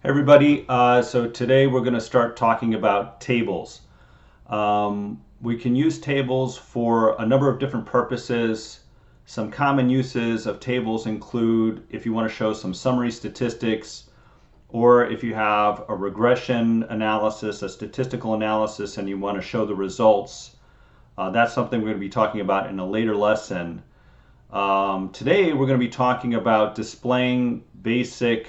Hey everybody, so today we're going to start talking about tables. We can use tables for a number of different purposes. Some common uses of tables include if you want to show some summary statistics, or if you have a regression analysis, a statistical analysis, and you want to show the results. That's something we're going to be talking about in a later lesson. Today we're going to be talking about displaying basic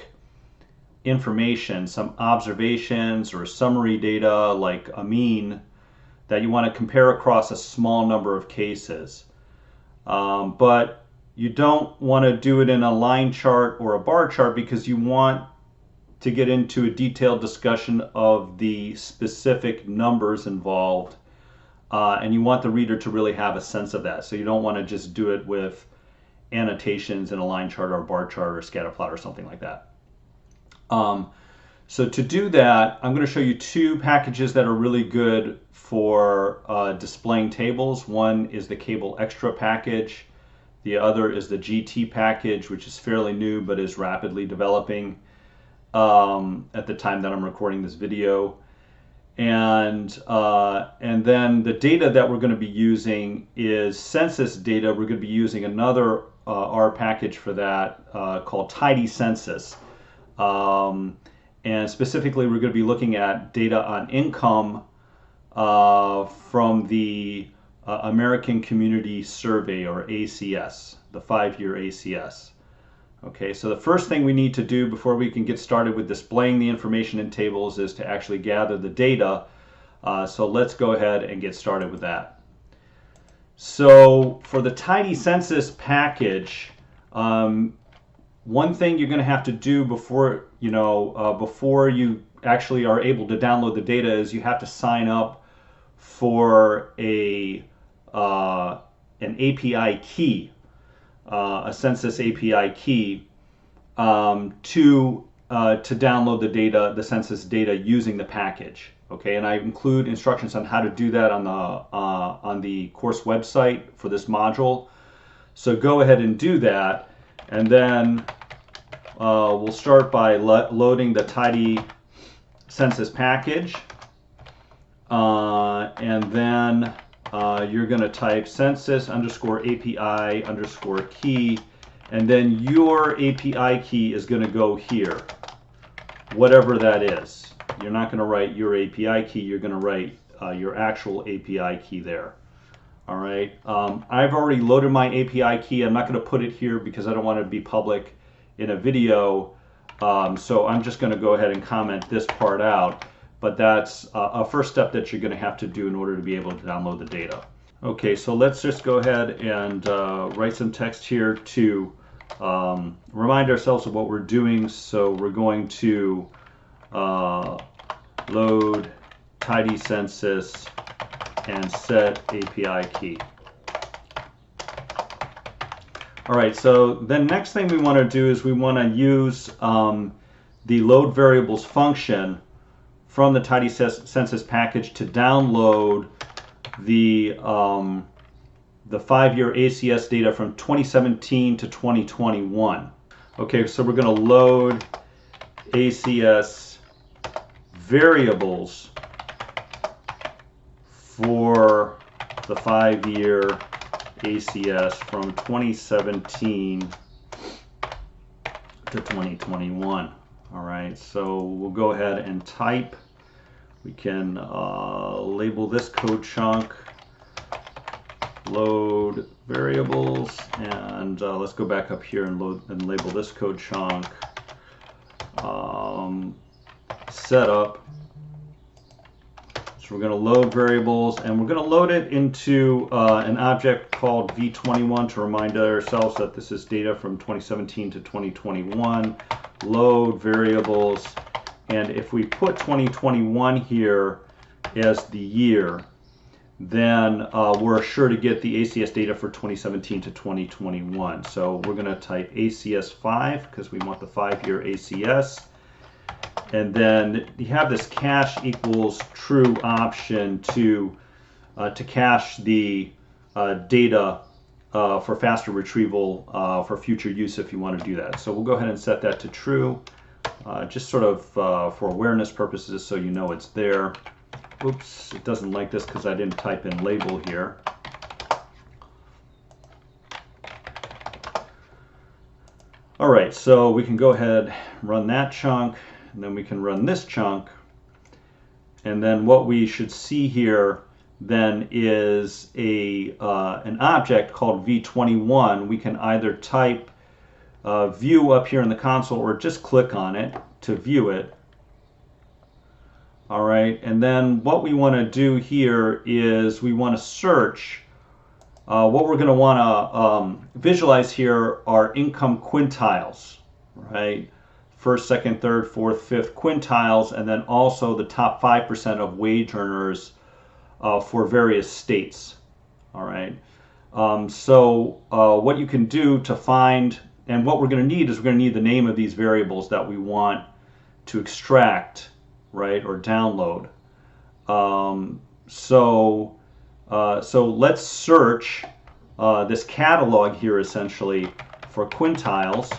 information, some observations or summary data like a mean that you want to compare across a small number of cases. But you don't want to do it in a line chart or a bar chart because you want to get into a detailed discussion of the specific numbers involved, and you want the reader to really have a sense of that. So you don't want to just do it with annotations in a line chart or a bar chart or scatter plot or something like that. So to do that, I'm going to show you two packages that are really good for displaying tables. One is the Cable Extra package. The other is the GT package, which is fairly new but is rapidly developing at the time that I'm recording this video. And then the data that we're going to be using is census data. We're going to be using another R package for that called tidycensus. And specifically, we're going to be looking at data on income from the American Community Survey, or ACS, the 5-year ACS. Okay, so the first thing we need to do before we can get started with displaying the information in tables is to actually gather the data. So let's go ahead and get started with that. So for the tidycensus package, one thing you're going to have to do before you actually are able to download the data is you have to sign up for an API key, a census API key, to download the data, the census data, using the package. Okay, and I include instructions on how to do that on the course website for this module. So go ahead and do that. And then we'll start by loading the tidycensus package. And then you're going to type census underscore API underscore key. And then your API key is going to go here, whatever that is. You're not going to write your API key. You're going to write your actual API key there. All right, I've already loaded my API key. I'm not going to put it here because I don't want it to be public in a video. So I'm just going to go ahead and comment this part out. But that's a first step that you're going to have to do in order to be able to download the data. Okay, so let's just go ahead and write some text here to remind ourselves of what we're doing. So we're going to load tidycensus and set API key. All right, so then next thing we want to do is we want to use the load variables function from the tidycensus package to download the 5-year ACS data from 2017 to 2021. Okay, so we're going to load ACS variables for the 5-year ACS from 2017 to 2021. All right, so we'll go ahead and type. We can label this code chunk load variables, and let's go back up here and load and label this code chunk setup. So we're going to load variables, and we're going to load it into an object called v21 to remind ourselves that this is data from 2017 to 2021. Load variables, and if we put 2021 here as the year, then we're sure to get the ACS data for 2017 to 2021. So we're going to type ACS 5 because we want the 5-year ACS. And then you have this cache equals true option to cache the data for faster retrieval for future use if you want to do that. So we'll go ahead and set that to true. just sort of for awareness purposes, so you know it's there. Oops, it doesn't like this because I didn't type in label here. All right, so we can go ahead, run that chunk, and then we can run this chunk. And then what we should see here then is an object called V21. We can either type view up here in the console or just click on it to view it. All right, and then what we want to do here is we want to search. What we're going to want to visualize here are income quintiles, right? First, second, third, fourth, fifth quintiles, and then also the top 5% of wage earners for various states. All right. So what you can do to find, and what we're going to need is we're going to need the name of these variables that we want to extract, right, or download. So let's search this catalog here essentially for quintiles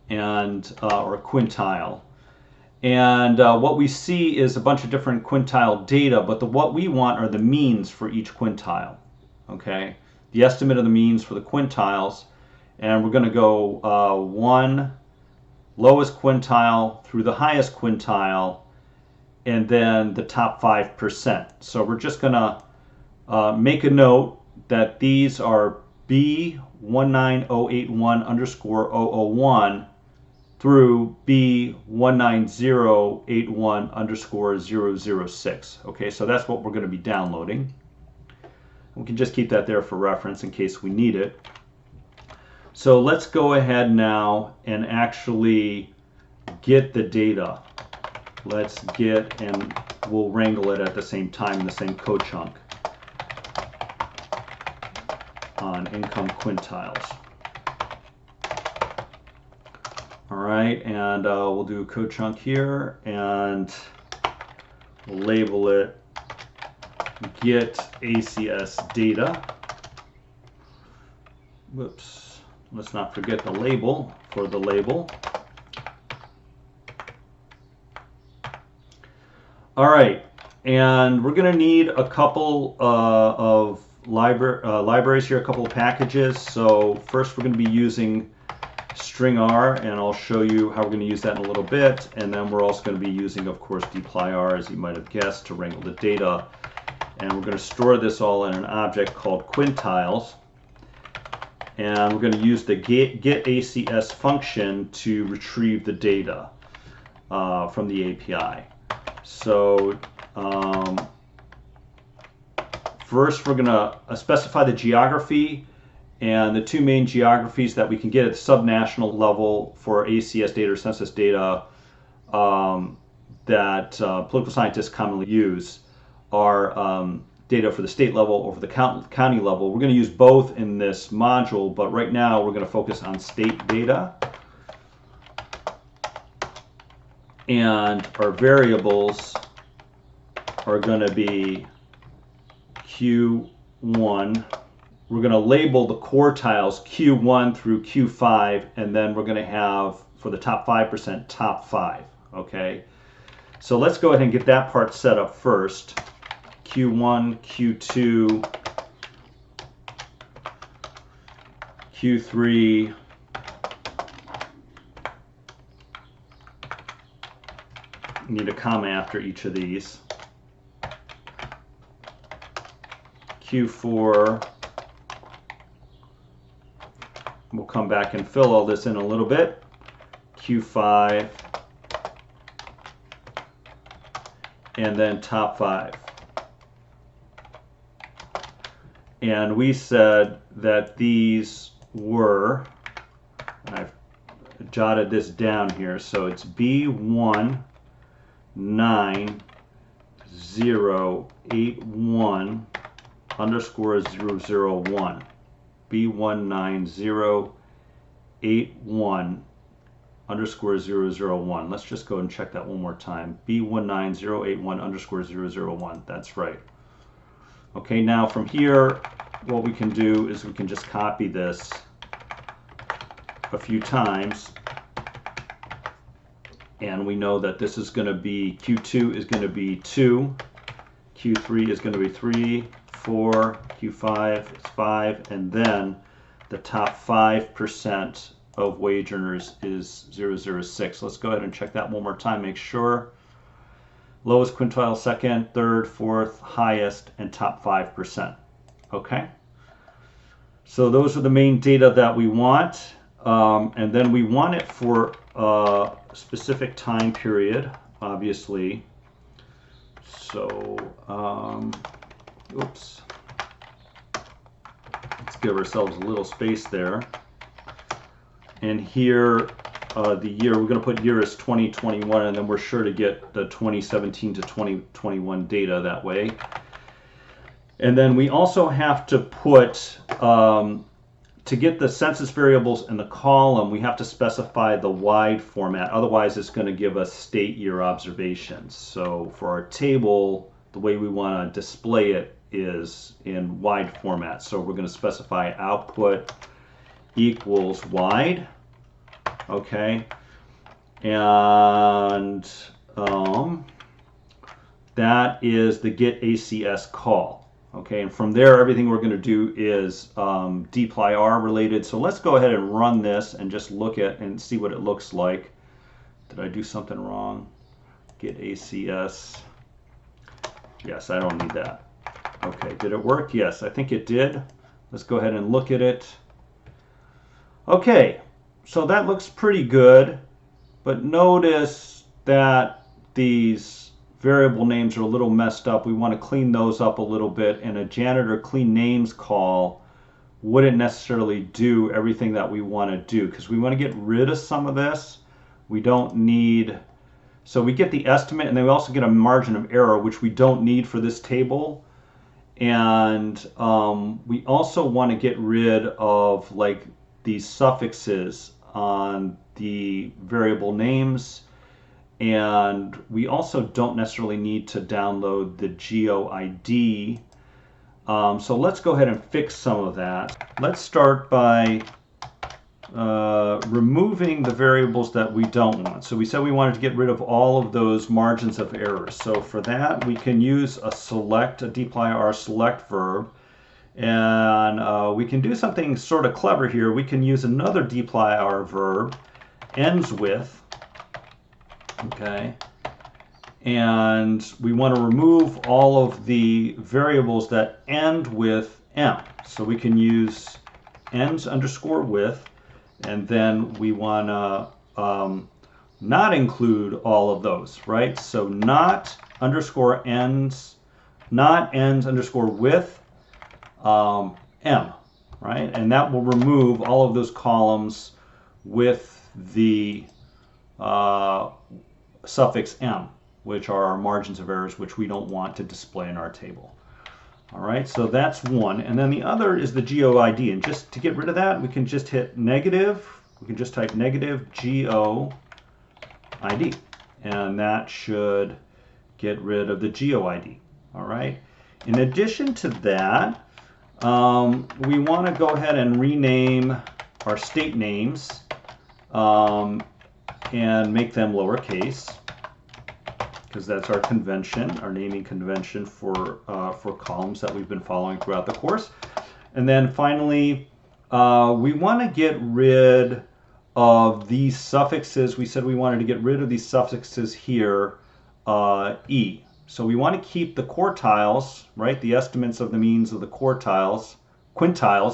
and or quintile. And what we see is a bunch of different quintile data, but what we want are the means for each quintile. Okay, the estimate of the means for the quintiles, and we're going to go one lowest quintile through the highest quintile, and then the top 5%. So we're just going to make a note that these are B19081 underscore 001 through B19081 underscore 006. Okay, so that's what we're going to be downloading. We can just keep that there for reference in case we need it. So let's go ahead now and actually get the data. Let's get, and we'll wrangle it at the same time in the same code chunk on income quintiles. All right, and we'll do a code chunk here, and we'll label it get ACS data. Whoops, let's not forget the label for the label. All right, and we're going to need a couple of libraries here, a couple of packages. So first we're going to be using string R, and I'll show you how we're going to use that in a little bit. And then we're also going to be using, of course, dplyr, as you might have guessed, to wrangle the data. And we're going to store this all in an object called quintiles. And we're going to use the get ACS function to retrieve the data from the API. So first we're going to specify the geography, and the two main geographies that we can get at the subnational level for ACS data or census data that political scientists commonly use are data for the state level or for the county level. We're going to use both in this module, but right now we're going to focus on state data. And our variables are going to be Q1. We're going to label the quartiles Q1 through Q5, and then we're going to have, for the top 5%, top 5. Okay, so let's go ahead and get that part set up first. Q1, Q2, Q3, need a comma after each of these. Q4, we'll come back and fill all this in a little bit. Q5, and then top 5. And we said that these were, I've jotted this down here, so it's B19081 underscore 001. B19081 underscore 001. Let's just go and check that one more time. B19081 underscore 001. That's right. Okay, now from here, what we can do is we can just copy this a few times And we know that this is going to be, Q2 is going to be 2, Q3 is going to be 3, 4, Q5 is 5, and then the top 5% of wage earners is 006. Let's go ahead and check that one more time, make sure. Lowest quintile, second, third, fourth, highest, and top 5%. Okay? So those are the main data that we want. And then we want it for a specific time period, obviously. So, oops. Let's give ourselves a little space there. And here, the year, we're going to put year as 2021, and then we're sure to get the 2017 to 2021 data that way. And then we also have to put, to get the census variables in the column, we have to specify the wide format. Otherwise, it's going to give us state year observations. So for our table, the way we want to display it is in wide format. So we're going to specify output equals wide. Okay. And that is the get ACS call. Okay, and from there, everything we're going to do is dplyr related. So let's go ahead and run this and just look at and see what it looks like. Did I do something wrong? Get ACS. Yes, I don't need that. Okay, did it work? Yes, I think it did. Let's go ahead and look at it. Okay, so that looks pretty good, but notice that these variable names are a little messed up. We want to clean those up a little bit, and a janitor clean names call wouldn't necessarily do everything that we want to do, because we want to get rid of some of this. We don't need, so we get the estimate, and then we also get a margin of error, which we don't need for this table. And we also want to get rid of like these suffixes on the variable names. And we also don't necessarily need to download the GeoID. So let's go ahead and fix some of that. Let's start by removing the variables that we don't want. So we said we wanted to get rid of all of those margins of error. So for that, we can use a dplyr select verb. And we can do something sort of clever here. We can use another dplyr verb, ends with. Okay, and we want to remove all of the variables that end with m. So we can use ends underscore with, and then we want to not include all of those, right? So not underscore ends, not ends underscore with m, right? And that will remove all of those columns with the suffix m, which are our margins of errors, which we don't want to display in our table. All right, so that's one. And then the other is the GeoID. And just to get rid of that, we can just hit negative. We can just type negative GeoID. And that should get rid of the GeoID. All right. In addition to that, we want to go ahead and rename our state names and make them lowercase, because that's our convention, our naming convention for columns that we've been following throughout the course. And then finally, we want to get rid of these suffixes. We said we wanted to get rid of these suffixes here, E. So we want to keep the quartiles, right? The estimates of the means of the quintiles,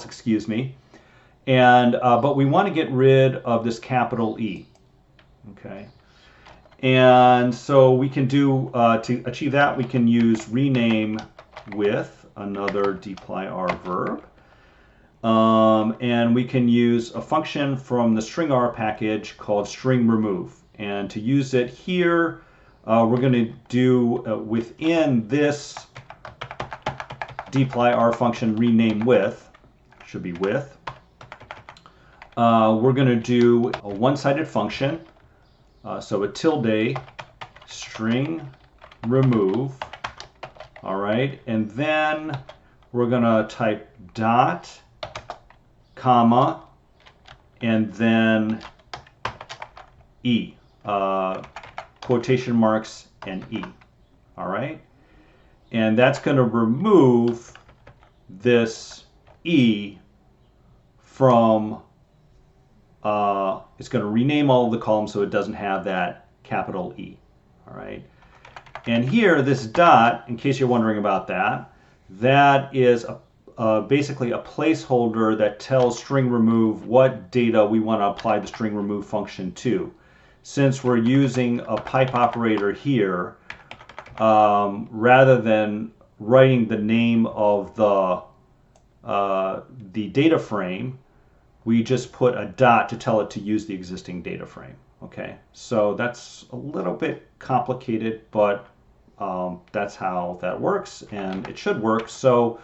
excuse me. And, but we want to get rid of this capital E. Okay, and so we can do, to achieve that, we can use rename with another dplyr verb. And we can use a function from the string-r package called string remove. And to use it here, we're going to do within this dplyr function rename with, should be with, we're going to do a one-sided function. So a tilde string remove, all right, and then we're going to type dot, comma, and then E, quotation marks, and E. All right? And that's going to remove this E from, it's going to rename all of the columns so it doesn't have that capital E. All right? And here, this dot, in case you're wondering about that, that is basically a placeholder that tells string remove what data we want to apply the string remove function to. Since we're using a pipe operator here, rather than writing the name of the data frame, we just put a dot to tell it to use the existing data frame. Okay, so that's a little bit complicated, but that's how that works, and it should work. So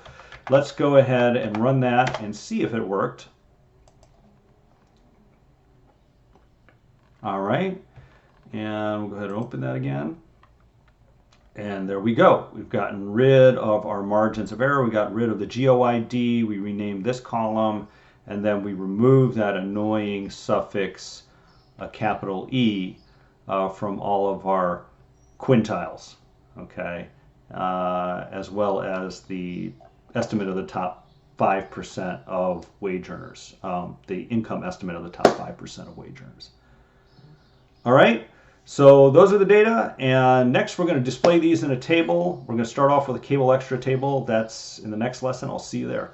let's go ahead and run that and see if it worked. All right, and we'll go ahead and open that again. And there we go. We've gotten rid of our margins of error. We got rid of the GOID. We renamed this column, and then we removed that annoying suffix, a capital E, from all of our quintiles, okay, as well as the estimate of the top 5% of wage earners, the income estimate of the top 5% of wage earners. All right, so those are the data, and next we're going to display these in a table. We're going to start off with a cable extra table. That's in the next lesson. I'll see you there.